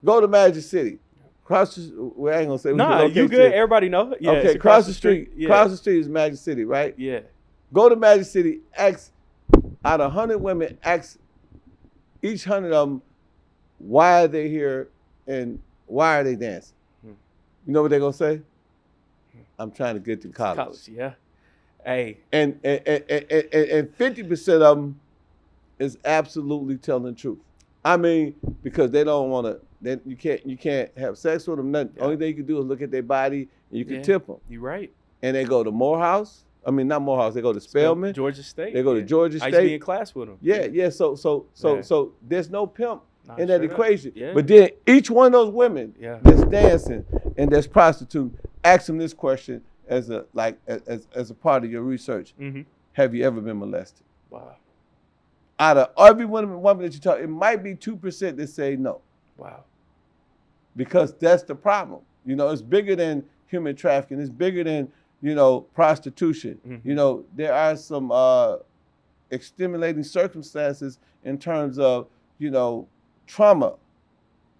Go to Magic City. Cross the, well, I ain't gonna say Nah, you good. Everybody know. Yeah, okay, cross the street. Yeah. Cross the street is Magic City, right? Yeah. Go to Magic City, ask, out of 100 women, ask each 100 of them why are they here and why are they dancing? You know what they're gonna say? I'm trying to get to college. Yeah. Hey. And 50% of them is absolutely telling the truth. I mean, because they don't want to. Then you can't have sex with them. Nothing. Yeah. Only thing you can do is look at their body and you can tip them. You're right. And they go to Morehouse. I mean, not Morehouse. They go to Spelman, Georgia State. They go to Georgia State. I used to be in class with them. Yeah. So there's no pimp in that equation. Yeah. But then each one of those women that's dancing and that's prostituting, ask them this question as a part of your research. Mm-hmm. Have you ever been molested? Wow. Out of every woman that you talk, it might be 2% that say no. Wow. Because that's the problem. You know, it's bigger than human trafficking. It's bigger than, prostitution. Mm-hmm. There are some extenuating circumstances in terms of, trauma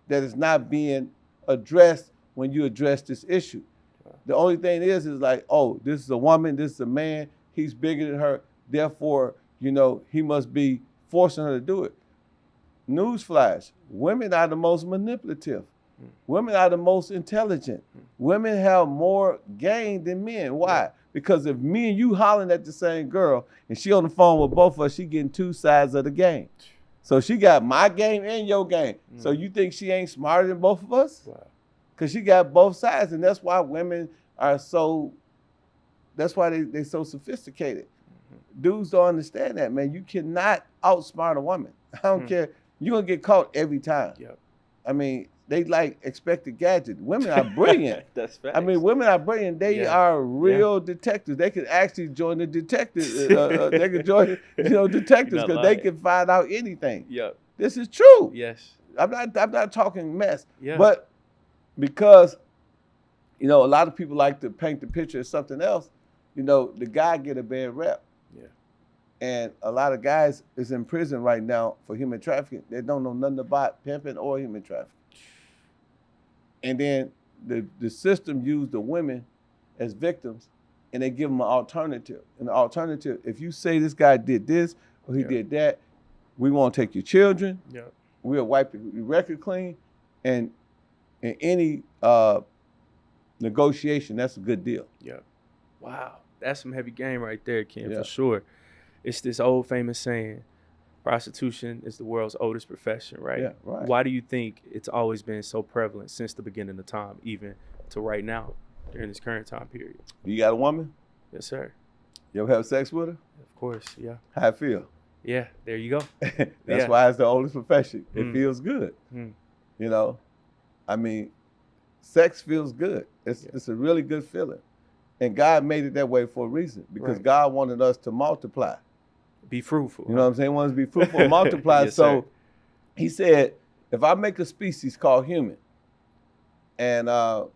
that is not being addressed when you address this issue. Wow. The only thing is like, oh, this is a woman, this is a man, he's bigger than her, therefore, he must be forcing her to do it. Newsflash, women are the most manipulative. Women are the most intelligent. Women have more game than men. Why? Because if me and you hollering at the same girl and she on the phone with both of us, she getting two sides of the game. So she got my game and your game. So you think she ain't smarter than both of us? Wow. Because she got both sides, and that's why women are so, that's why they so sophisticated. Dudes don't understand that, man. You cannot outsmart a woman. I don't care. You're going to get caught every time. Yep. I mean, they expect a gadget. Women are brilliant. That's facts. I mean, women are brilliant. They are real detectives. They could actually join the detectives. They could join, detectives because they can find out anything. Yep. This is true. Yes. I'm not talking mess. Yeah. But because, a lot of people like to paint the picture of something else, the guy get a bad rep. Yeah. And a lot of guys is in prison right now for human trafficking. They don't know nothing about pimping or human trafficking. And then the system used the women as victims, and they give them an alternative. And the alternative, if you say this guy did this or he did that, we won't take your children. Yeah. We'll wipe your record clean. And in any negotiation, that's a good deal. Yeah. Wow. That's some heavy game right there, Ken, for sure. It's this old famous saying, prostitution is the world's oldest profession, right? Yeah, right. Why do you think it's always been so prevalent since the beginning of time, even to right now, during this current time period? You got a woman? Yes, sir. You ever have sex with her? Of course, yeah. How it feel? Yeah, there you go. That's why it's the oldest profession. It feels good. I mean, sex feels good. It's a really good feeling. And God made it that way for a reason, because God wanted us to multiply. Be fruitful. You know what I'm saying? He wants us to be fruitful and multiply. Yes, so sir. he said, if I make a species called human, and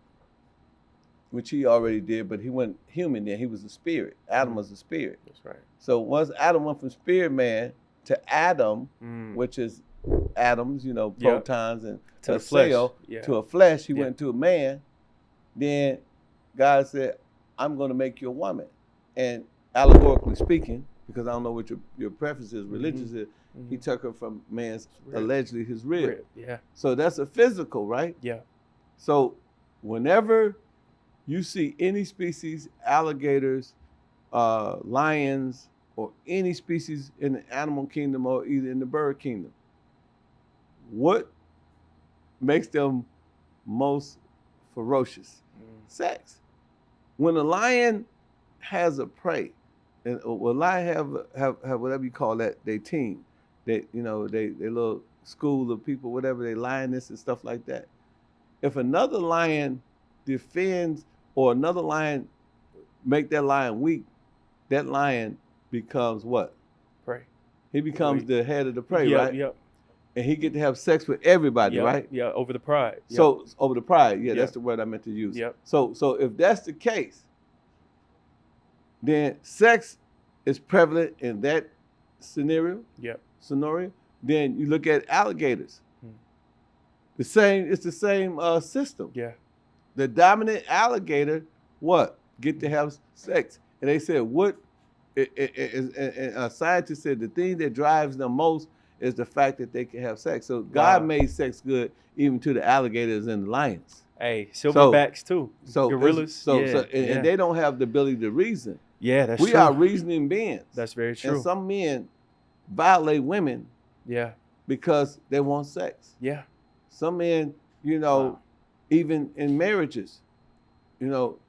which he already did, but he went human then, he was a spirit. Adam was a spirit. That's right. So once Adam went from spirit man to Adam, which is atoms, protons and to a cell, to a flesh, he went to a man. Then God said, I'm going to make you a woman. And allegorically speaking, because I don't know what your preference is, religious is, he took her from man's, allegedly his rib. Yeah. So that's a physical, right? Yeah. So whenever you see any species, alligators, lions, or any species in the animal kingdom or either in the bird kingdom, what makes them most ferocious? Sex. When a lion has a prey, and when a lion have whatever you call that, they team, they little school of people, whatever, they lioness and stuff like that. If another lion defends or another lion make that lion weak, that lion becomes what? Prey. He becomes the head of the prey, Yep, right? Yep. And he get to have sex with everybody, Yep, right? Yeah, over the pride. Yep. So over the pride, Yep. That's the word I meant to use. Yep. So if that's the case, then sex is prevalent in that scenario. Yep. Then you look at alligators. It's the same system. Yeah. The dominant alligator, what? Get to have sex. And they said, what? And a scientist said the thing that drives them most is the fact that they can have sex. So God made sex good even to the alligators and the lions. Hey, silverbacks too. So gorillas. And they don't have the ability to reason. Yeah, that's true. We are reasoning beings. That's very true. And some men violate women. Yeah. Because they want sex. Yeah. Some men, even in marriages,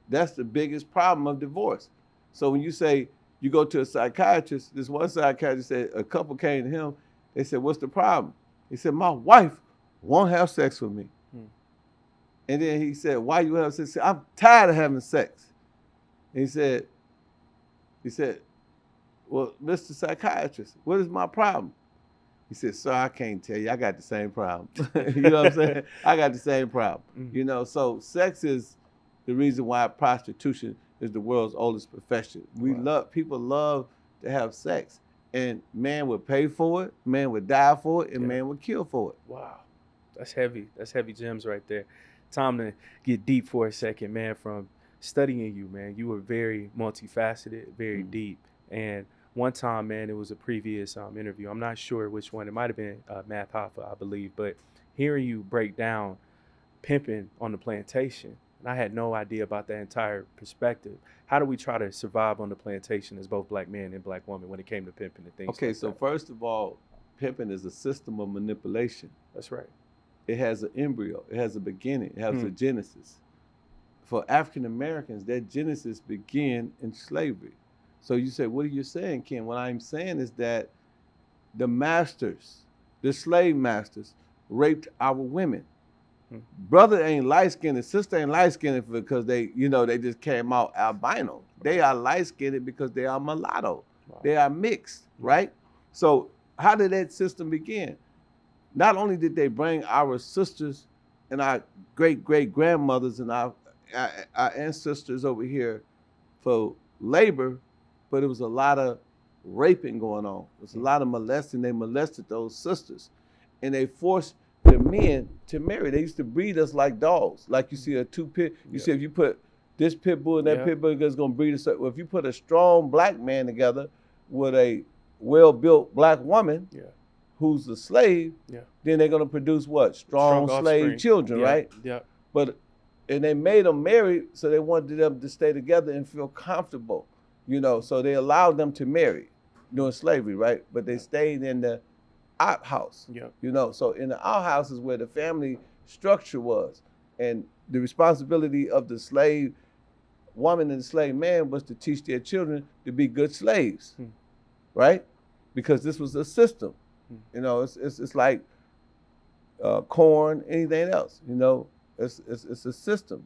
that's the biggest problem of divorce. So when you say you go to a psychiatrist, this one psychiatrist said a couple came to him. They said, "What's the problem?" He said, "My wife won't have sex with me." And then he said, "Why you have sex?" He said, "I'm tired of having sex." And he said, "Well, Mr. Psychiatrist, what is my problem?" He said, "Sir, I can't tell you. I got the same problem." You know what I'm saying? I got the same problem. So sex is the reason why prostitution is the world's oldest profession. People love to have sex. And man would pay for it, man would die for it, and man would kill for it. Wow. That's heavy. That's heavy gems right there. Time to get deep for a second, man. From studying you, man, you were very multifaceted, very deep. And one time, man, it was a previous interview. I'm not sure which one. It might have been Math Hoffa, I believe. But hearing you break down pimping on the plantation, and I had no idea about that entire perspective. How do we try to survive on the plantation as both black men and black women when it came to pimping and things Okay, like so that? first of all, pimping is a system of manipulation. That's right. It has an embryo. It has a beginning. It has a genesis. For African Americans, that genesis began in slavery. So you say, what are you saying, Ken? What I'm saying is that the masters, the slave masters, raped our women. Brother ain't light-skinned, sister ain't light-skinned because they just came out albino. They are light-skinned because they are mulatto. Wow. They are mixed, right? So how did that system begin? Not only did they bring our sisters and our great-great-grandmothers and our ancestors over here for labor, but it was a lot of raping going on. There was a lot of molesting. They molested those sisters. And they forced the men to marry. They used to breed us like dogs. Like you see a two-pit, you see if you put this pit bull and that pit bull is going to breed us. Well, if you put a strong black man together with a well-built black woman who's a slave, then they're going to produce what? Strong slave children, right? Yeah. And they made them marry, so they wanted them to stay together and feel comfortable, so they allowed them to marry during slavery, right? But they stayed in the outhouse, so in the outhouse is where the family structure was. And the responsibility of the slave woman and the slave man was to teach their children to be good slaves, right? Because this was a system. It's like corn, anything else, it's a system,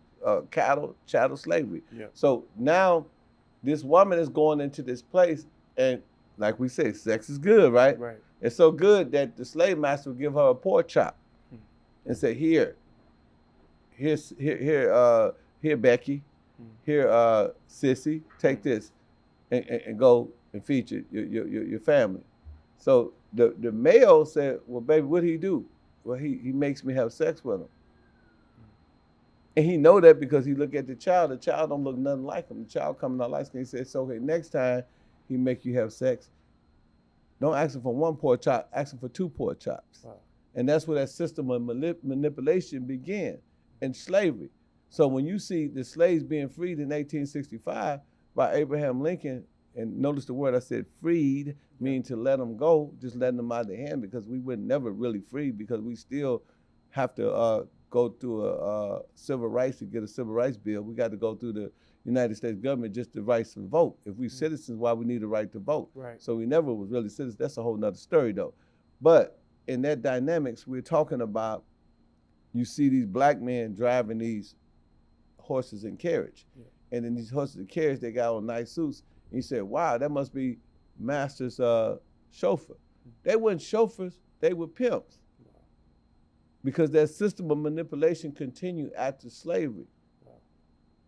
chattel slavery. So now this woman is going into this place, and like we say, sex is good, right? It's so good that the slave master would give her a pork chop and say, here, Becky, here, Sissy, take this and go and feed your family. So the male said, well, baby, what'd he do? Well, he makes me have sex with him. And he know that because he look at the child don't look nothing like him. The child coming out light skin. He said, so okay, next time he make you have sex, don't ask him for one pork chop, ask him for 2 pork chops. Wow. And that's where that system of manipulation began in slavery. So when you see the slaves being freed in 1865 by Abraham Lincoln, and notice the word I said, freed, meaning to let them go, just letting them out of their hand, because we were never really free, because we still have to go through a civil rights to get a civil rights bill. We got to go through the United States government just the rights to vote. If we citizens, why we need a right to vote? Right. So we never was really citizens. That's a whole nother story though. But in that dynamics, we're talking about, you see these black men driving these horses and carriage. And in these horses and carriage, they got on nice suits. And you said, wow, that must be master's chauffeur. They weren't chauffeurs, they were pimps. Because that system of manipulation continued after slavery.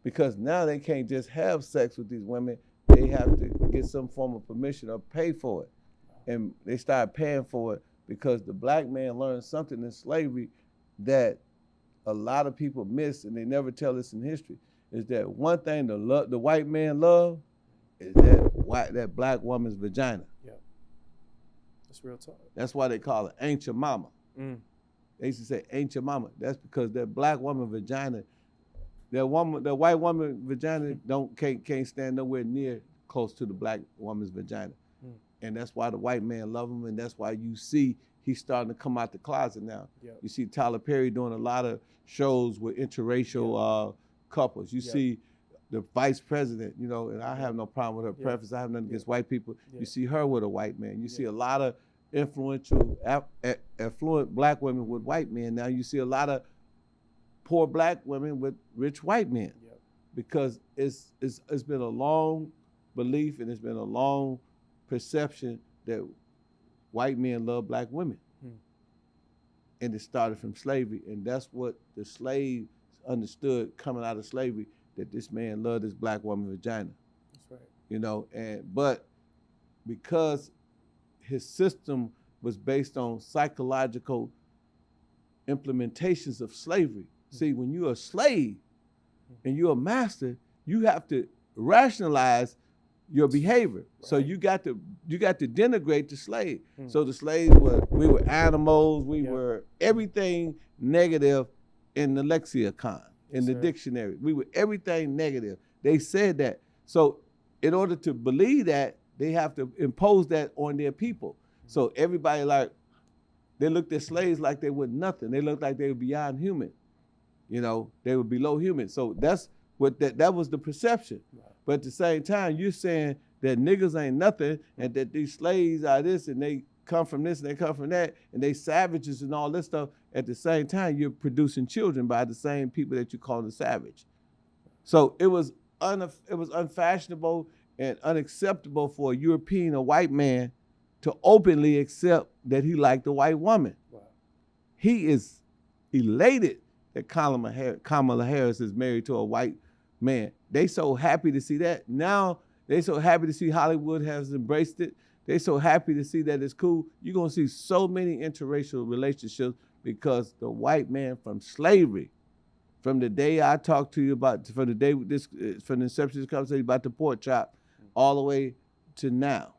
Because now they can't just have sex with these women, they have to get some form of permission or pay for it. And they started paying for it because the black man learned something in slavery that a lot of people miss, and they never tell us in history, is that one thing the white man love is that black woman's vagina. Yeah, that's real talk. That's why they call it ain't your mama. They used to say ain't your mama. That's because that black woman vagina, the white woman vagina can't stand nowhere near close to the black woman's vagina. And that's why the white man love him, and that's why you see he's starting to come out the closet now. Yep. You see Tyler Perry doing a lot of shows with interracial couples. You see the vice president, you know, and I have no problem with her preference. I have nothing against white people. You see her with a white man. You see a lot of influential, affluent black women with white men. Now you see a lot of poor black women with rich white men, because it's been a long belief, and it's been a long perception that white men love black women. And it started from slavery, and that's what the slaves understood coming out of slavery, that this man loved his black woman vagina. That's right. You know, but because his system was based on psychological implementations of slavery. See, when you're a slave and you're a master, you have to rationalize your behavior. Right. So you got to denigrate the slave. So the slaves we were animals, we were everything negative in the lexicon, in the dictionary. We were everything negative. They said that. So in order to believe that, they have to impose that on their people. So everybody, like, they looked at slaves like they were nothing. They looked like they were beyond human. You know, they were below human. So that's what that was the perception. Right. But at the same time, you're saying that niggas ain't nothing, and that these slaves are this, and they come from this, and they come from that, and they savages and all this stuff. At the same time, you're producing children by the same people that you call the savage. So it was unfashionable and unacceptable for a European or white man to openly accept that he liked a white woman. Wow. He is elated that Kamala Harris is married to a white man. They so happy to see that. Now they so happy to see Hollywood has embraced it. They so happy to see that it's cool. You're gonna see so many interracial relationships because the white man from slavery, from the day I talked to you about, from the inception of this conversation about the pork chop, all the way to now.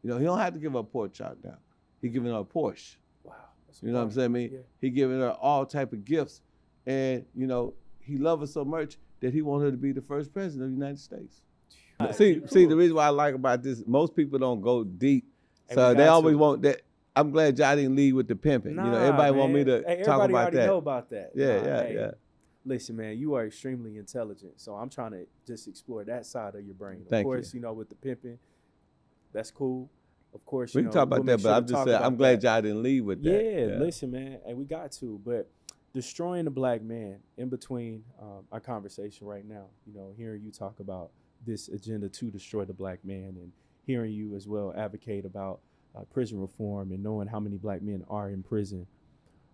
You know, he don't have to give her a pork chop now. He giving her a Porsche. Wow. You know what I'm saying? I mean, he giving her all type of gifts. And, you know, he loves her so much that he wants her to be the first president of the United States. See, the reason why I like about this, most people don't go deep. So they always want that. I'm glad y'all didn't lead with the pimping. You know, everybody want me to talk about that. Everybody already know about that. Yeah. Listen, man, you are extremely intelligent. So I'm trying to just explore that side of your brain. Thank you. Of course, you know, with the pimping, that's cool. Of course, we can talk about that, but I'm just saying, I'm glad y'all didn't lead with that. Yeah, listen, man, and we got to, but destroying the black man in between our conversation right now, you know, hearing you talk about this agenda to destroy the black man, and hearing you as well advocate about prison reform and knowing how many black men are in prison.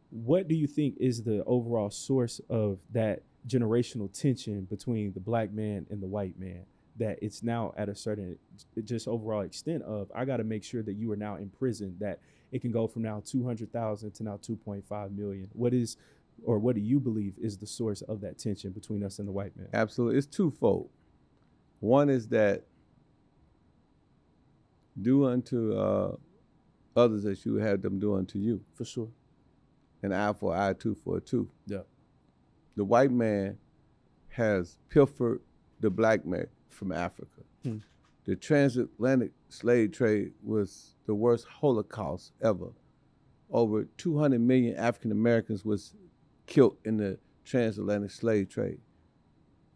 What do you think is the overall source of that generational tension between the black man and the white man, that it's now at a certain just overall extent of, I got to make sure that you are now in prison, that it can go from now 200,000 to now 2.5 million? What do you believe is the source of that tension between us and the white man? Absolutely. It's twofold. One is that do unto others as you would have them do unto you. For sure. An eye for an eye, tooth for a tooth. Yeah. The white man has pilfered the black man from Africa. The transatlantic slave trade was the worst Holocaust ever. Over 200 million African Americans was killed in the transatlantic slave trade.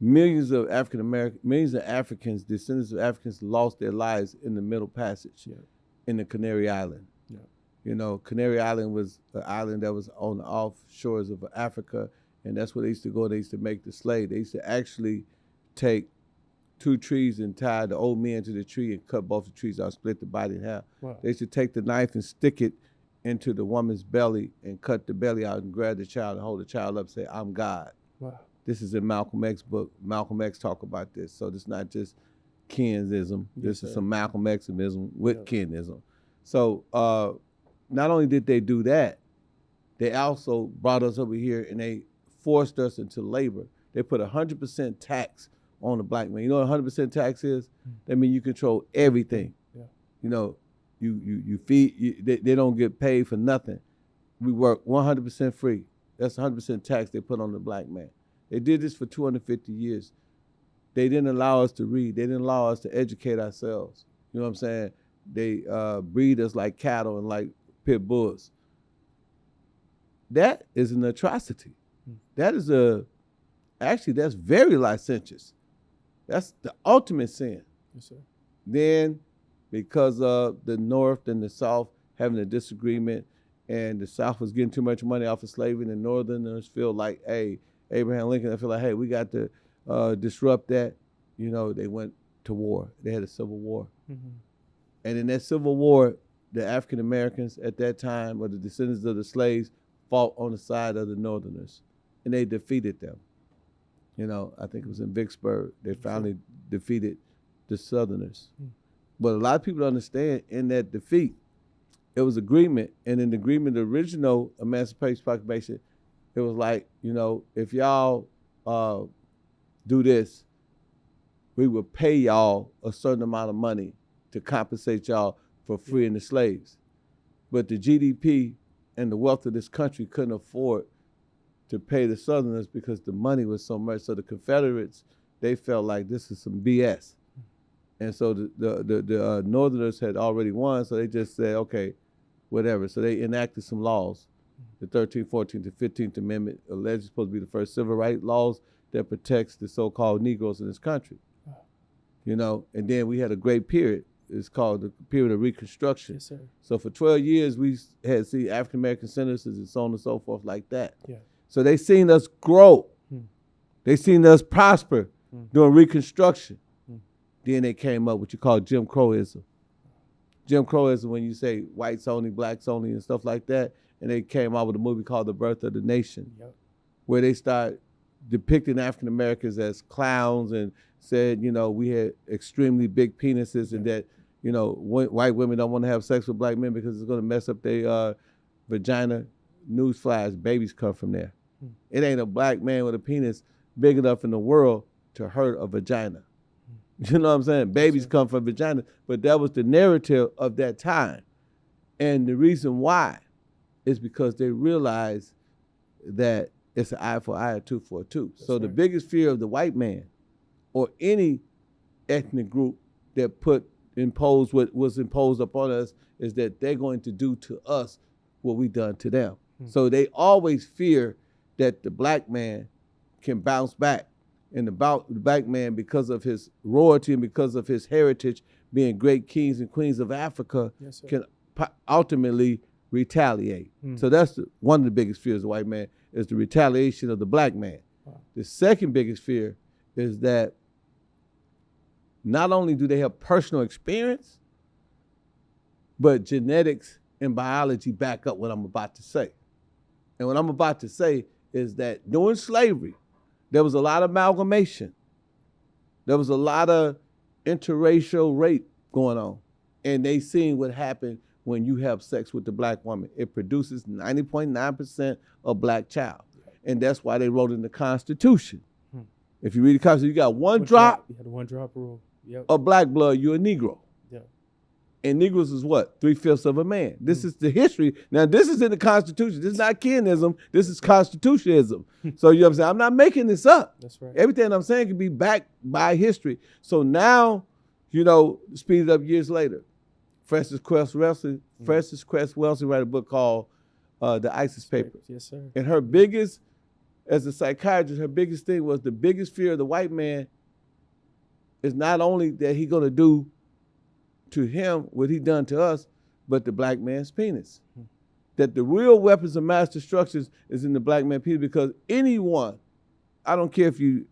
Millions of Africans, descendants of Africans, lost their lives in the Middle Passage in the Canary Island. Yeah. You know, Canary Island was an island that was on the offshores of Africa, and that's where they used to go. They used to make the slave. They used to actually take two trees and tie the old men to the tree and cut both the trees out, split the body in half. Wow. They used to take the knife and stick it into the woman's belly and cut the belly out and grab the child and hold the child up and say, I'm God. Wow. This is in Malcolm X's book. Malcolm X talk about this. So this is not just Kenism. This is some Malcolm Xism with Kenism. So not only did they do that, they also brought us over here and they forced us into labor. They put 100% tax on the black man. You know what 100% tax is? That means you control everything. Yeah. You know, you feed, they don't get paid for nothing. We work 100% free. That's 100% tax they put on the black man. They did this for 250 years. They didn't allow us to read. They didn't allow us to educate ourselves. You know what I'm saying? They breed us like cattle and like pit bulls. That is an atrocity. That is actually that's very licentious. That's the ultimate sin. Yes, sir. Then, because of the North and the South having a disagreement, and the South was getting too much money off of slavery, and the Northerners feel like, hey, Abraham Lincoln, I feel like, hey, we got to disrupt that. You know, they went to war. They had a civil war. Mm-hmm. And in that civil war, the African Americans at that time, or the descendants of the slaves, fought on the side of the Northerners, and they defeated them. You know, I think it was in Vicksburg. They finally defeated the Southerners. But a lot of people don't understand, in that defeat, it was agreement, and in the agreement, the original Emancipation Proclamation, it was like, you know, if y'all do this, we will pay y'all a certain amount of money to compensate y'all for freeing the slaves. But the GDP and the wealth of this country couldn't afford to pay the Southerners because the money was so much. So the Confederates, they felt like this is some BS. And so the Northerners had already won, so they just said, okay, whatever. So they enacted some laws. The 13th, 14th, and 15th Amendment, allegedly supposed to be the first civil rights laws that protects the so-called Negroes in this country. You know, and then we had a great period. It's called the period of Reconstruction. Yes, sir. So for 12 years, we had seen African-American senators and so on and so forth like that. Yeah. So they seen us grow. They seen us prosper during Reconstruction. Then they came up with what you call Jim Crowism. Jim Crowism, when you say whites only, blacks only, and stuff like that, and they came out with a movie called The Birth of the Nation, where they start depicting African Americans as clowns and said, you know, we had extremely big penises and that, you know, white women don't want to have sex with black men because it's going to mess up their vagina. Newsflash, babies come from there. It ain't a black man with a penis big enough in the world to hurt a vagina. You know what I'm saying? Babies come from vagina, but that was the narrative of that time. And the reason why is because they realized that it's an eye for an eye, a tooth for a tooth. That's so right. The biggest fear of the white man or any ethnic group that imposed what was imposed upon us is that they're going to do to us what we done to them. So they always fear that the black man can bounce back. And the black man, because of his royalty and because of his heritage, being great kings and queens of Africa, can ultimately retaliate. So that's one of the biggest fears of the white man, is the retaliation of the black man. Wow. The second biggest fear is that not only do they have personal experience, but genetics and biology back up what I'm about to say. And what I'm about to say is that during slavery, there was a lot of amalgamation. There was a lot of interracial rape going on. And they seen what happened when you have sex with the black woman. It produces 90.9% of black child. And that's why they wrote in the Constitution. If you read the Constitution, you got one drop. You had the one drop rule. Of black blood, you're a Negro. And Negroes is what? 3/5 of a man. This is the history. Now, this is in the Constitution. This is not Kenism. This is Constitutionalism. So, you know what I'm saying? I'm not making this up. That's right. Everything I'm saying can be backed by history. So now, you know, speed it up years later. Frances Cress Welsing wrote a book called The ISIS Papers. Yes, sir. And her biggest, as a psychiatrist, her biggest thing was the biggest fear of the white man is not only that he going to do to him what he done to us, but the black man's penis. That the real weapons of mass destruction is in the black man's penis, because anyone, I don't care if do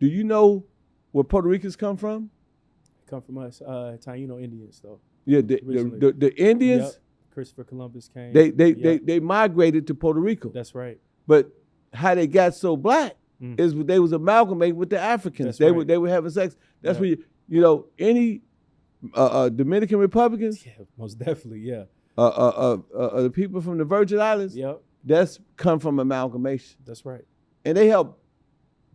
you know where Puerto Ricans come from? Come from us, Taino Indians, though. Yeah, the Indians. Yep. Christopher Columbus came. They migrated to Puerto Rico. That's right. But how they got so black is they was amalgamated with the Africans. They were having sex. That's when you know any Dominican Republicans. Yeah, most definitely. Yeah. The people from the Virgin Islands, Yep. that's come from amalgamation. That's right. And they help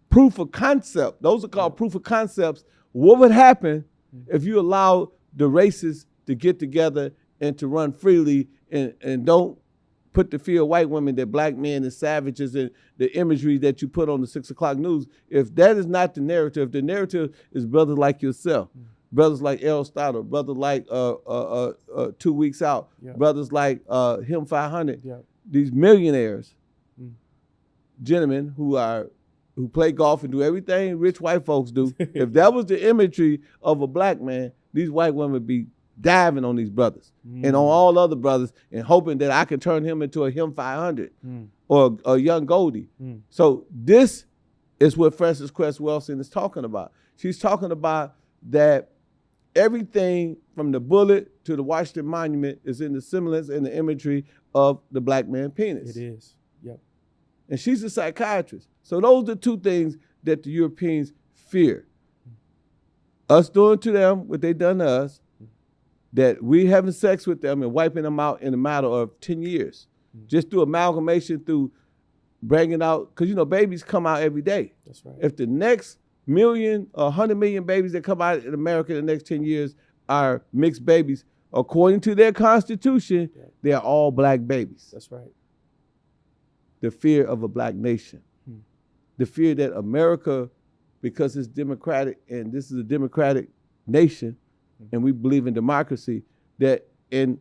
proof of concept. Those are called proof of concepts. What would happen if you allow the races to get together and to run freely and don't put the fear of white women that black men are savages and the imagery that you put on the 6 o'clock news? If that is not the narrative, the narrative is brothers like yourself, brothers like Aristotle, brothers like 2 Weeks Out, brothers like him 500, these millionaires, gentlemen who play golf and do everything rich white folks do. If that was the imagery of a black man, these white women would be diving on these brothers and on all other brothers and hoping that I could turn him into a him 500 or a young Goldie. So this is what Frances Cress Welsing is talking about. She's talking about that everything from the bullet to the Washington Monument is in the semblance and the imagery of the black man penis. It is. Yep. And she's a psychiatrist. So those are two things that the Europeans fear. Us doing to them what they done to us, that we having sex with them and wiping them out in a matter of 10 years. Just through amalgamation, through bringing out, because babies come out every day. That's right. If the next 100 million babies that come out in America in the next 10 years are mixed babies, according to their constitution, they are all black babies. That's right. The fear of a black nation. The fear that America, because it's democratic and this is a democratic nation and we believe in democracy, that in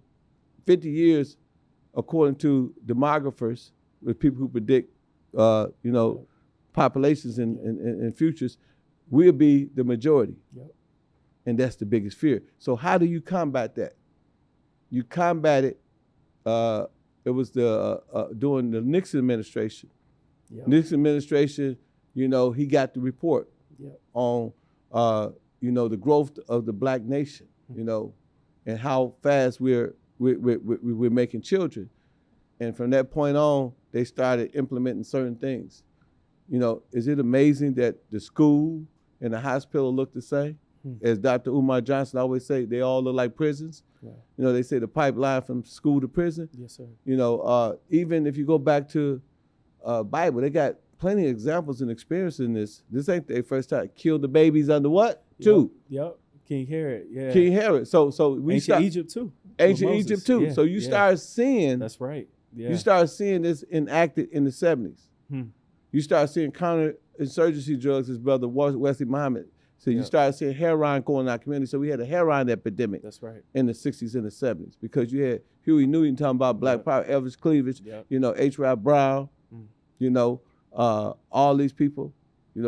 50 years, according to demographers, with people who predict, populations and futures, we'll be the majority. And that's the biggest fear. So how do you combat that? You combat it, it was during the Nixon administration. Nixon administration, he got the report on, the growth of the black nation, and how fast we're making children. And from that point on, they started implementing certain things. Is it amazing that the school and the hospital look the same? As Dr. Umar Johnson always say, they all look like prisons. They say the pipeline from school to prison. Yes, sir. Even if you go back to Bible, they got plenty of examples and experience in this. This ain't their first time. Kill the babies under what? Two. Yep. King Herod. Yeah. King Herod. So we ancient Egypt too. Ancient Egypt too. Yeah, so you start seeing. That's right. Yeah. You start seeing this enacted in the 70s. You start seeing counterinsurgency drugs, as brother Wesley Muhammad. So you start seeing heroin going in our community. So we had a heroin epidemic. That's right. In the 60s and the 70s, because you had Huey Newton talking about black power, Elvis Cleavage, H. Rod Brown, all these people,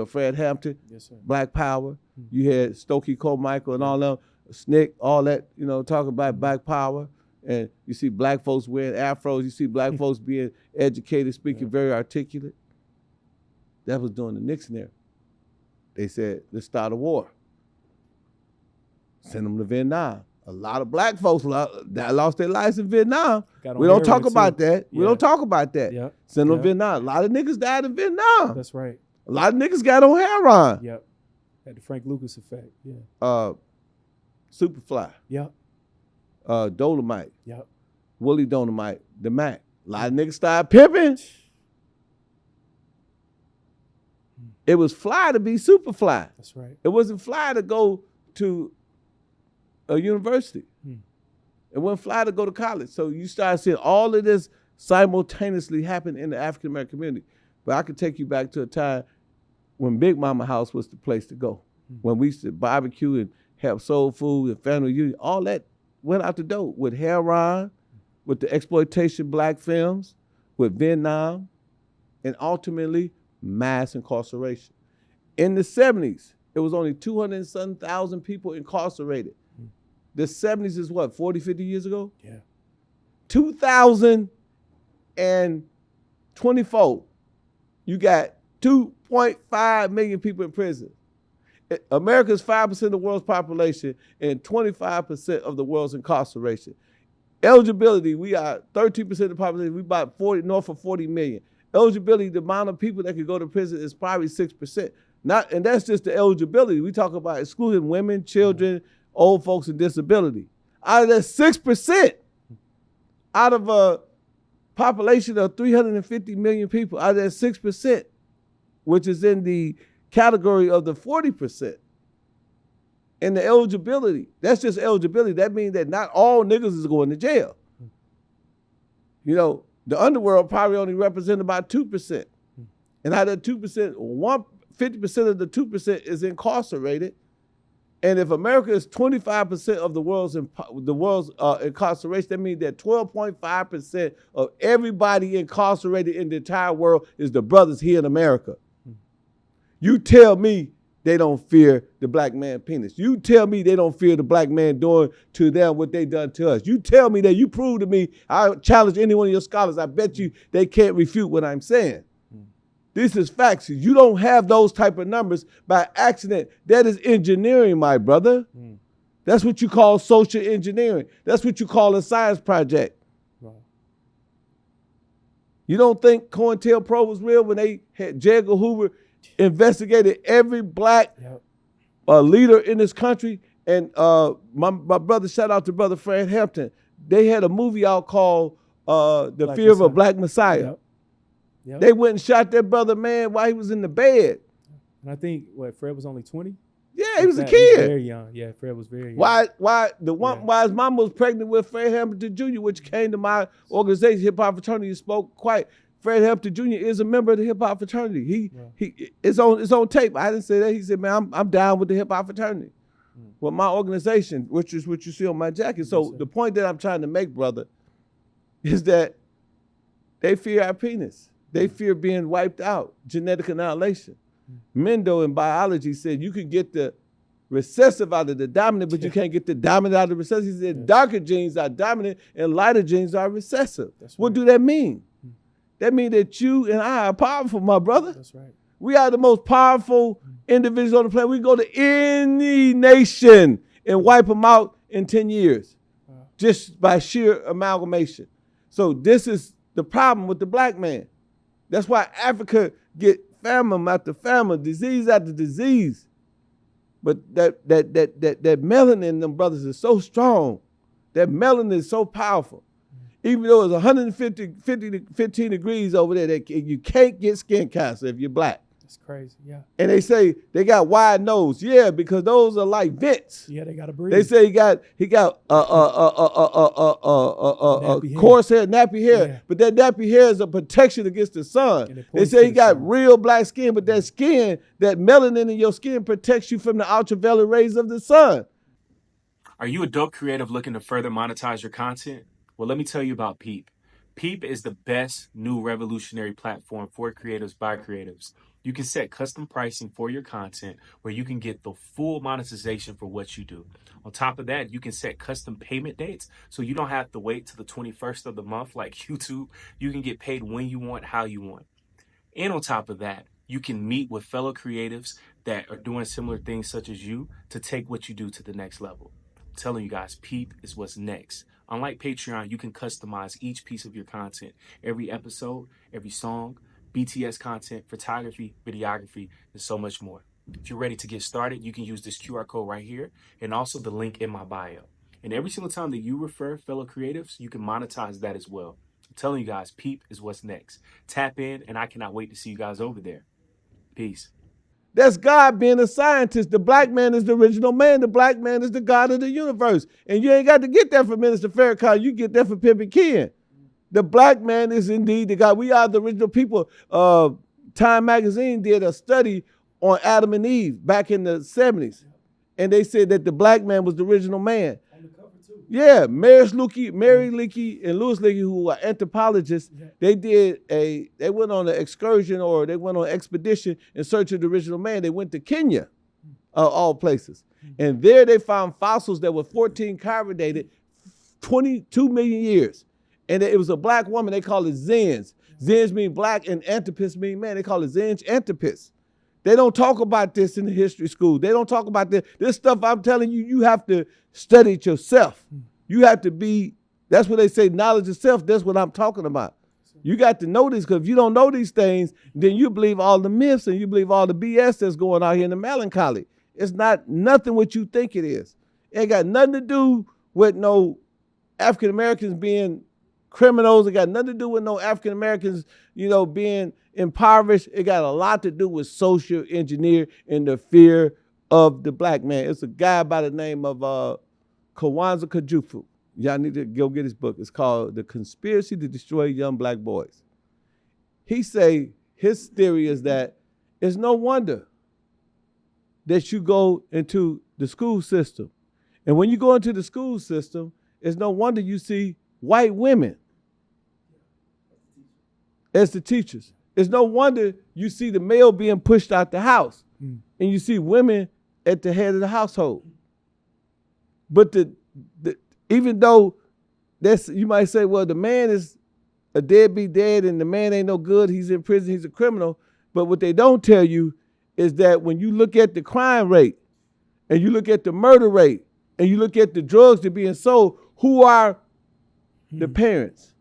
Fred Hampton, Black Power. You had Stokely Carmichael and all them, Snick, all that, talking about black power. And you see black folks wearing afros. You see black folks being educated, speaking very articulate. That was during the Nixon era. They said, let's start a war. Send them to Vietnam. A lot of black folks that lost their lives in Vietnam. We don't talk about that. We don't talk about that. Send them to Vietnam. A lot of niggas died in Vietnam. That's right. A lot of niggas got on heroin. Yep. Had the Frank Lucas effect. Yeah. Superfly. Yep. Dolomite. Yep. Willie Dolomite. The Mac. A lot of niggas started pimping. It was fly to be Superfly. That's right. It wasn't fly to go to a university. It wasn't fly to go to college. So you start seeing all of this simultaneously happen in the African American community. But I could take you back to a time when Big Mama House was the place to go. When we used to barbecue and have soul food and family reunion, all that went out the door with heroin, with the exploitation black films, with Vietnam, and ultimately mass incarceration. In the 70s, it was only 200,000 people incarcerated. The 70s is what, 40, 50 years ago? Yeah. 2024, you got 2.5 million people in prison. America is 5% of the world's population and 25% of the world's incarceration. Eligibility, we are 13% of the population. We about north of 40 million. Eligibility, the amount of people that could go to prison is probably 6%. And that's just the eligibility. We talk about excluding women, children, old folks, and disability. Out of that 6%, out of a population of 350 million people, out of that 6%, which is in the category of the 40%. And the eligibility, that's just eligibility. That means that not all niggas is going to jail. You know, the underworld probably only represent about 2%. And out of that 2%, 50% of the 2% is incarcerated. And if America is 25% of the world's incarceration, that means that 12.5% of everybody incarcerated in the entire world is the brothers here in America. You tell me they don't fear the black man penis. You tell me they don't fear the black man doing to them what they done to us. You tell me that. You prove to me. I challenge any one of your scholars. I bet you they can't refute what I'm saying. This is facts. You don't have those type of numbers by accident. That is engineering, my brother. That's what you call social engineering. That's what you call a science project. Wow. You don't think COINTELPRO was real when they had J. Edgar Hoover investigated every black leader in this country? And my brother, shout out to brother Fred Hampton. They had a movie out called The Fear of a Black Messiah. Yep. They went and shot their brother, man, while he was in the bed. And I think, Fred was only 20? Yeah, he was a kid. He was very young. Yeah, Fred was very young. Why his mom was pregnant with Fred Hampton Jr., which came to my organization, Hip Hop Fraternity, spoke quite. Fred Hampton Jr. is a member of the Hip Hop Fraternity. It's on tape. I didn't say that. He said, man, I'm down with the Hip Hop Fraternity. Well, my organization, which is what you see on my jacket. So the point that I'm trying to make, brother, is that they fear our penis. They fear being wiped out, genetic annihilation. Mendo in biology said you can get the recessive out of the dominant, but you can't get the dominant out of the recessive. He said darker genes are dominant and lighter genes are recessive. What do that mean? That means that you and I are powerful, my brother. That's right. We are the most powerful individuals on the planet. We can go to any nation and wipe them out in 10 years just by sheer amalgamation. So this is the problem with the black man. That's why Africa get famine after famine, disease after disease. But that melanin in them brothers is so strong. That melanin is so powerful. Even though it's 15 degrees over there, you can't get skin cancer if you're black. That's crazy, yeah. And they say they got wide nose, yeah, because those are like vents. Yeah, they gotta breathe. They say he got coarse hair, nappy hair, but that nappy hair is a protection against the sun. They say he got real black skin, but that skin, that melanin in your skin protects you from the ultraviolet rays of the sun. Are you a dope creative looking to further monetize your content? Well, let me tell you about Peep. Peep is the best new revolutionary platform for creatives by creatives. You can set custom pricing for your content where you can get the full monetization for what you do. On top of that, you can set custom payment dates so you don't have to wait till the 21st of the month like YouTube. You can get paid when you want, how you want. And on top of that, you can meet with fellow creatives that are doing similar things such as you to take what you do to the next level. I'm telling you guys, Peep is what's next. Unlike Patreon, you can customize each piece of your content, every episode, every song, BTS content, photography, videography, and so much more. If you're ready to get started, you can use this QR code right here and also the link in my bio. And every single time that you refer fellow creatives, you can monetize that as well. I'm telling you guys, Peep is what's next. Tap in, and I cannot wait to see you guys over there. Peace. That's God being a scientist. The black man is the original man. The black man is the God of the universe. And you ain't got to get that from Minister Farrakhan. You get that from Pimpin Ken. The black man is indeed the God. We are the original people. Time magazine did a study on Adam and Eve back in the 70s. And they said that the black man was the original man. On the cover too. Yeah, Mary Leakey and Louis Leakey, who are anthropologists, they went on an excursion or they went on an expedition in search of the original man. They went to Kenya, all places. And there they found fossils that were 14 karat dated, 22 million years. And it was a black woman. They call it Zens. Zens mean black and Anthropus mean man. They call it Zens Anthropus. They don't talk about this in the history school. They don't talk about this. This stuff I'm telling you, you have to study it yourself. You have to be, that's what they say, knowledge of self. That's what I'm talking about. You got to know this, because if you don't know these things, then you believe all the myths and you believe all the BS that's going on here in the melancholy. It's not nothing what you think it is. It ain't got nothing to do with no African Americans being criminals. It got nothing to do with no African Americans, being impoverished. It got a lot to do with social engineer and the fear of the black man. It's a guy by the name of Kwanzaa Kajufu. Y'all need to go get his book. It's called The Conspiracy to Destroy Young Black Boys. He say his theory is that it's no wonder that you go into the school system. And when you go into the school system, it's no wonder you see white women as the teachers. It's no wonder you see the male being pushed out the house and you see women at the head of the household. But even though you might say, well, the man is a deadbeat dad and the man ain't no good, he's in prison, he's a criminal. But what they don't tell you is that when you look at the crime rate and you look at the murder rate and you look at the drugs that are being sold, who are the parents?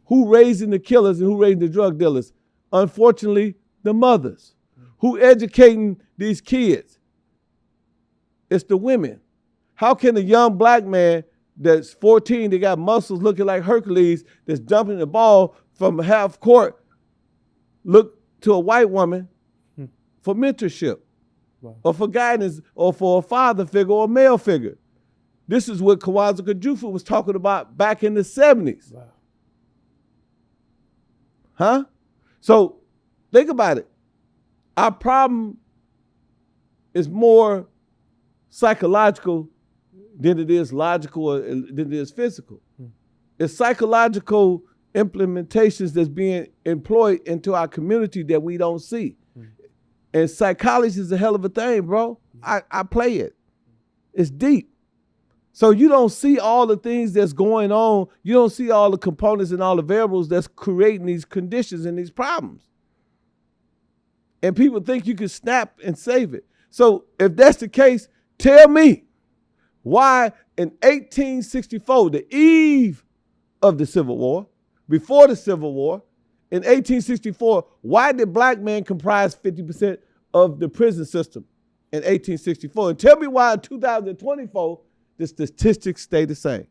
Who raising the killers and who raising the drug dealers? Unfortunately, the mothers. Who educating these kids? It's the women. How can a young black man that's 14, that got muscles looking like Hercules, that's dumping the ball from half court, look to a white woman for mentorship, or for guidance, or for a father figure or a male figure? This is what Kwanzaa Kajufu was talking about back in the 70s. Wow. Huh? So think about it. Our problem is more psychological than it is logical or than it is physical. It's psychological implementations that's being employed into our community that we don't see. And psychology is a hell of a thing, bro. I play it. It's deep. So you don't see all the things that's going on. You don't see all the components and all the variables that's creating these conditions and these problems. And people think you can snap and save it. So if that's the case, tell me why in 1864, the eve of the Civil War, before the Civil War, in 1864, why did black men comprise 50% of the prison system in 1864? And tell me why in 2024, the statistics stay the same.